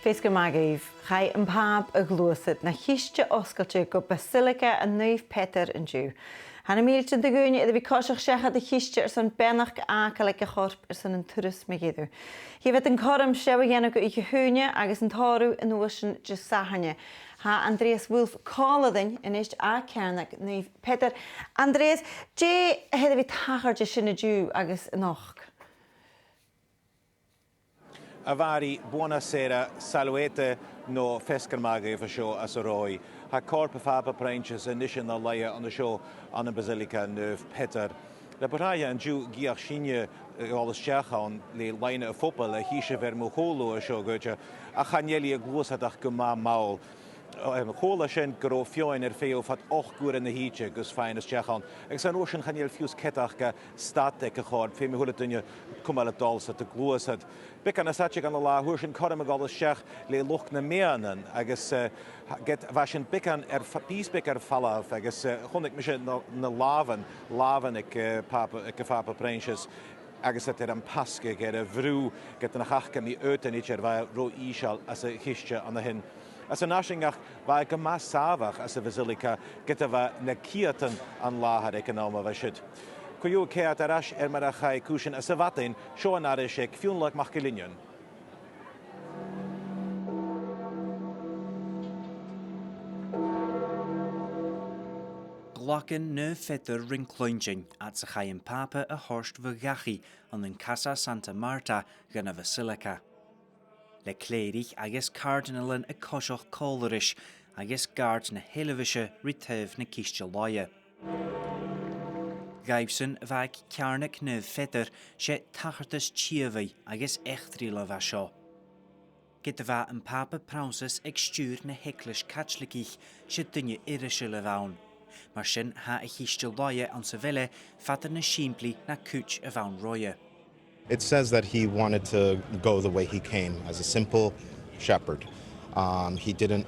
Fesca Magaiv, Chai and Pab a glosset, na Hischa Oscalte go Basilica and Neve Peter and Jew. Hanna Milton the Gunia, the Vicosha Shecha the Hischa, son Benach Aka like a horp, or son and tourist Megiddo. He vet in Corum Shewayanako Ikahunia, Agus and Toru in the ocean just Sahanya. Ha Andreas Wolf Colladin in East Akarnak, Neve Peter. Andreas, J. Head of it Hagar just in a Jew, Agus Noch. Avari, buonasera, salvete no feskermage for show as a roy. Ha corp faba branches and nishin the layer on the show on the Basilica Neuve Peter. The Bataya and Jew Giachinje all the Shachan, the line of football, a hisha vermuholo a show goja, a Hanyeli a glosadach guma maul. Chola shen gro fioin feo fat och gur in the heatje gus fine as Chechan. Exan ocean Hanyel fuse ketach static a hard, femi huletunya kumala dolls at the gloosad. Bikan a satchik on the la, hushin kodamagal shech le loch na meanan, I guess get vashin bikan peace bicker falla, I guess honik mission na lavan ik papa branches. Agus at an paske get a vru get an hachka mi öten itcher vai ro ishal as a hische on the hin. As a nashingach vai gamas savach as a basilica get a na kiatan an lahar ekonoma vashid. Kuyu keat arash marachai kushin as a vatin show an arishek fiun like machkelinion. Glocken Neuve Peter rincloinging at the Chaim Papa a horst vagachi on the Casa Santa Marta gana Basilica. Le Clérich agus Cardinalin a Koshoch Colerish agus guard na Helevische Ritev na Kistel Loye. Gaibson vag Kjarnik Neuve Peter she tachartas Chievi agus Echtrila Vasho. Gitava and Papa Prances exstuur na Heklish Katschlikich she dunje irische levaun. Maar sin ha a Kistel Loye an Seville fatter na Shimpli na Kuch avaun Roye. It says that he wanted to go the way he came, as a simple shepherd. He didn't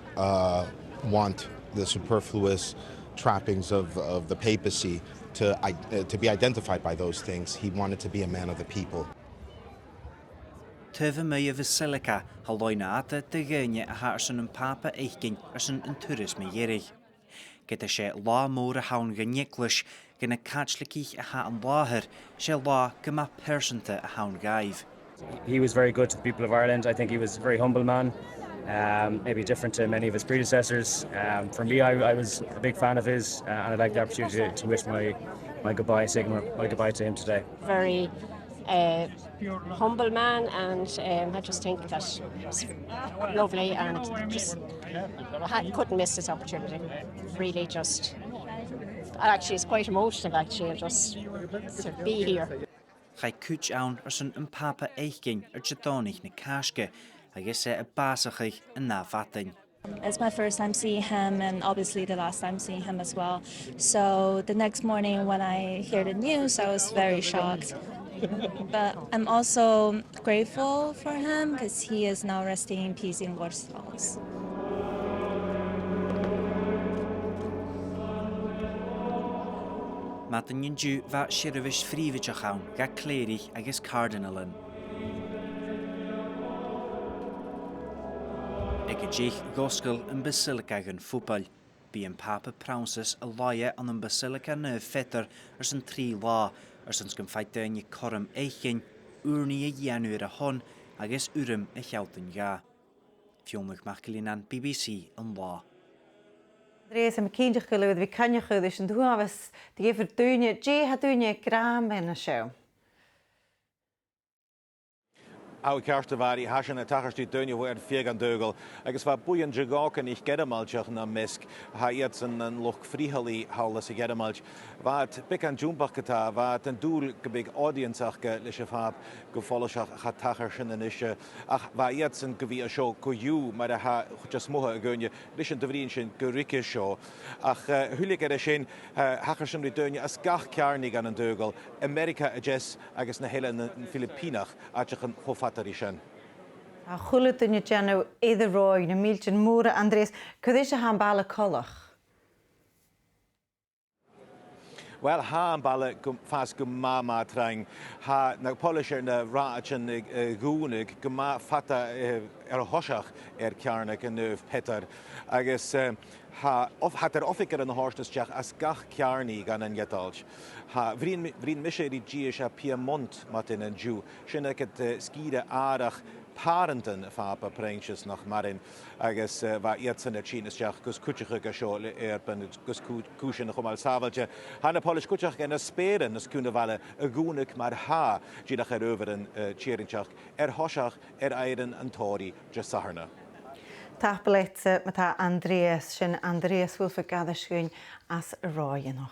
want the superfluous trappings of the papacy to be identified by those things. He wanted to be a man of the people. Teve mei Basilica haloina ata de gynje a harsen een papa eichgin arsen een toerisme jerig. Geta she la mora haun gynjeklish gynna catchlikich a ha an laher she la gyma persente a haun gaiv. He was very good to the people of Ireland. I think he was a very humble man, maybe different to many of his predecessors. For me, I was a big fan of his, and I'd like the opportunity to wish my goodbye, my goodbye to him today. Very humble man, and I just think that it's lovely, and just couldn't miss this opportunity. Really, just actually, it's quite emotional. Actually, just to be here. Gai kuch aun arsen een papa eichgin chatonig na kaske. I guess a basachig en na vating. It's my first time seeing him, and obviously the last time seeing him as well. So the next morning when I hear the news, I was very shocked. But I'm also grateful for him because he is now resting in peace in God's house. Matin Jew va shirivish frivichachaun ga Clérich agus Cardinalin. Ekajich goskel en Basilica gan football. Be en Papa Prances a laie an een Basilica Neuve Peter zijn 3 la zijn skumfeite in je korum eichen urnie januar a hon agus urum a chouten ga. Fionnig Machkelin aan BBC an la. Andreas am kindje geloof we kan je dus en hoe was die even doen je had doen je kraam en een show. How Karstavari, Hashan a Taharsti Dunya were Fegan Dugel. I guess what Buyan Jagok and ich Gedamalchach na Misk, Hayats and Loch Frihali, Howless a Gedamalch, Vat Bikan Jumbakata, Vat and Dul big audience Achke, Lishafab, Gufolashach, Hataharshan and Isha, Ach Vayats and Gavi a show, Kuyu, Madaha, just Moha Gunya, Lishan Tavrinshin, Gurike show, Ach Huligadashin, Hakershan Dunya, Asgach Karnigan and Dugel, America a Jess, I guess Nahela and Filipinach, Achan Hofat. A chulet in je channel either roy na milchen moore Andres could is a hambala colach. Wel, ha yn bala ffas gymama traing, ha na polisher na raach yn gwnig gyma ffata hosach Ciarnach yn nöf Peter. Agus hat officer yn y horsnysdiach as gach Ciarni gan yn Iadalch. Ha vri'n mishe di gies a Piemont matin yn Jew. Sy'n ag skide arach parenten fapa preintjes nach marin agus va ietsen chinesjach gus kutchige gasho erben gus kushen chomal savalje hanna polish kutchach en speren as kunde valle gunik mar ha gidach overen chierinchach hoshach eiden an tori jesarna Taplet met Andreas sin Andreas wil vergaderschun as roien nog.